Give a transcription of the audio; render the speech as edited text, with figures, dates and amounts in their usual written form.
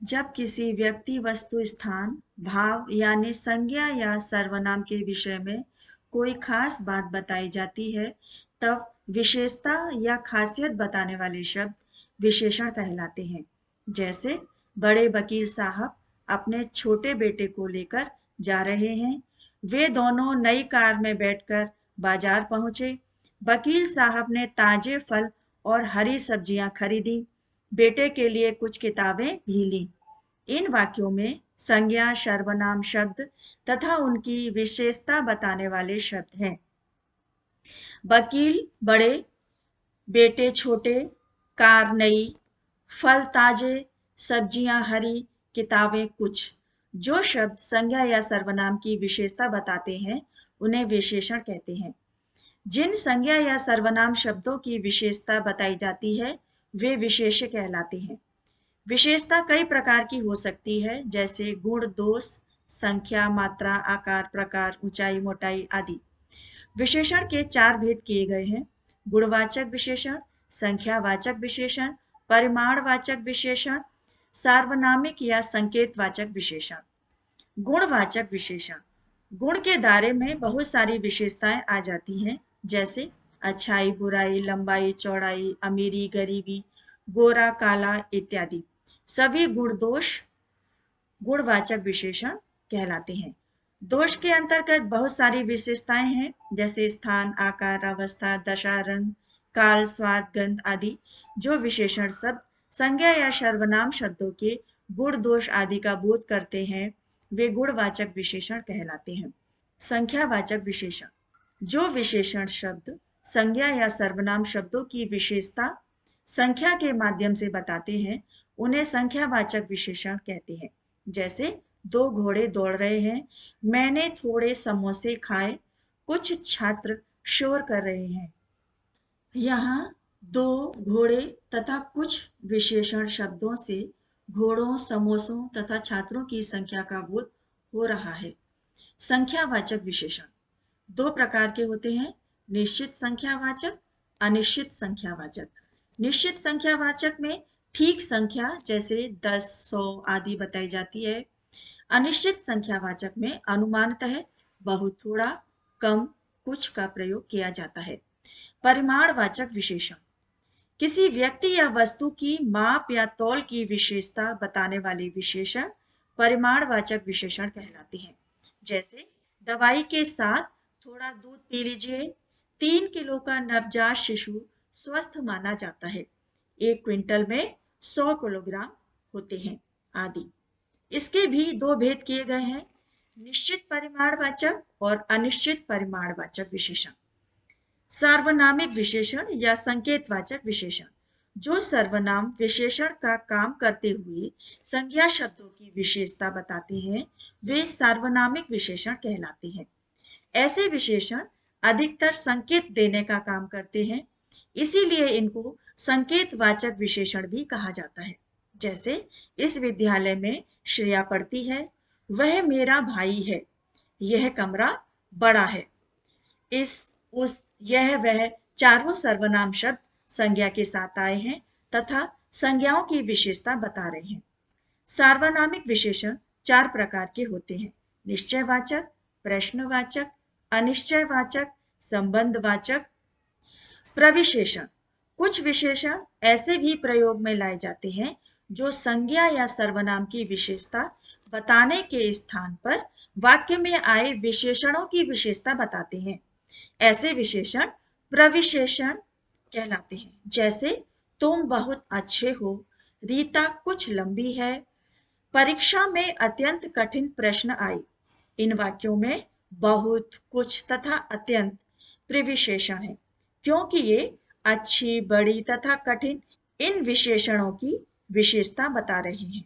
जब किसी व्यक्ति, वस्तु, स्थान, भाव यानी संज्ञा या सर्वनाम के विषय में कोई खास बात बताई जाती है, तब विशेषता या खासियत बताने वाले शब्द विशेषण कहलाते हैं। जैसे बड़े वकील साहब अपने छोटे बेटे को लेकर जा रहे हैं। वे दोनों नई कार में बैठकर बाजार पहुंचे। वकील साहब ने ताजे फल और हरी सब्जियां खरीदी। बेटे के लिए कुछ किताबें भी ली। इन वाक्यों में संज्ञा, सर्वनाम शब्द तथा उनकी विशेषता बताने वाले शब्द हैं। वकील बड़े, बेटे छोटे, कार नई, फल ताजे, सब्जियां हरी, किताबें कुछ। जो शब्द संज्ञा या सर्वनाम की विशेषता बताते हैं, उन्हें विशेषण कहते हैं। जिन संज्ञा या सर्वनाम शब्दों की विशेषता बताई जाती है, वे विशेष्य कहलाते हैं। विशेषता कई प्रकार की हो सकती है, जैसे गुण, दोष, संख्या, मात्रा, आकार, प्रकार, ऊंचाई, मोटाई आदि। विशेषण के 4 भेद किए गए हैं: गुणवाचक विशेषण, संख्यावाचक विशेषण, परिमाणवाचक विशेषण, सार्वनामिक या संकेतवाचक विशेषण। गुणवाचक विशेषण: गुण के दायरे में बहुत सारी विशेषताएं आ जाती हैं, जैसे अच्छाई, बुराई, लंबाई, चौड़ाई, अमीरी, गरीबी, गोरा, काला इत्यादि। सभी गुण दोष गुणवाचक विशेषण कहलाते हैं। दोष के अंतर्गत बहुत सारी विशेषताएं हैं, जैसे स्थान, आकार, अवस्था, दशा, रंग, काल, स्वाद, गंध आदि। जो विशेषण शब्द संज्ञा या सर्वनाम शब्दों के गुण दोष आदि का बोध करते हैं, वे गुणवाचक विशेषण कहलाते हैं। संख्यावाचक विशेषण: जो विशेषण शब्द संज्ञा या सर्वनाम शब्दों की विशेषता संख्या के माध्यम से बताते हैं, उन्हें संख्यावाचक विशेषण कहते हैं। जैसे 2 घोड़े दौड़ रहे हैं, मैंने थोड़े समोसे खाए, कुछ छात्र शोर कर रहे हैं। यहाँ 2 घोड़े तथा कुछ विशेषण शब्दों से घोड़ों, समोसों तथा छात्रों की संख्या का बोध हो रहा है। संख्यावाचक विशेषण 2 प्रकार के होते हैं: निश्चित संख्यावाचक, अनिश्चित संख्यावाचक। निश्चित संख्यावाचक में ठीक संख्या जैसे 10, 100 आदि बताई जाती है। अनिश्चित संख्यावाचक में अनुमानतः बहुत, थोड़ा, कम, कुछ का प्रयोग किया जाता है। परिमाणवाचक विशेषण: किसी व्यक्ति या वस्तु की माप या तौल की विशेषता बताने वाले विशेषण परिमाणवाचक विशेषण कहलाते हैं। जैसे दवाई के साथ थोड़ा दूध पी लीजिए, 3 किलो का नवजात शिशु स्वस्थ माना जाता है, 1 क्विंटल में 100 किलोग्राम होते हैं आदि। इसके भी 2 भेद किए गए हैं: निश्चित परिमाणवाचक और अनिश्चित परिमाणवाचक विशेषण। सार्वनामिक विशेषण या संकेतवाचक विशेषण: जो सर्वनाम विशेषण का काम करते हुए संज्ञा शब्दों की विशेषता बताते हैं, वे सार्वनामिक विशेषण कहलाते हैं। ऐसे विशेषण अधिकतर संकेत देने का काम करते हैं, इसीलिए इनको संकेतवाचक विशेषण भी कहा जाता है। जैसे इस विद्यालय में श्रेया पढ़ती है, वह मेरा भाई है, यह कमरा बड़ा है। इस, उस, यह, वह चारों सर्वनाम शब्द संज्ञा के साथ आए हैं तथा संज्ञाओं की विशेषता बता रहे हैं। सार्वनामिक विशेषण 4 प्रकार के होते हैं: निश्चयवाचक, प्रश्नवाचक, अनिश्चयवाचक, संबंधवाचक। प्रविशेषण: कुछ विशेषण ऐसे भी प्रयोग में लाए जाते हैं जो संज्ञा या सर्वनाम की विशेषता बताने के स्थान पर वाक्य में आए विशेषणों की विशेषता बताते हैं। ऐसे विशेषण प्रविशेषण कहलाते हैं। जैसे तुम बहुत अच्छे हो, रीता कुछ लंबी है, परीक्षा में अत्यंत कठिन प्रश्न आए। इन वाक्यों में बहुत, कुछ तथा अत्यंत प्रविशेषण है, क्योंकि ये अच्छी, बड़ी तथा कठिन इन विशेषणों की विशेषता बता रहे हैं।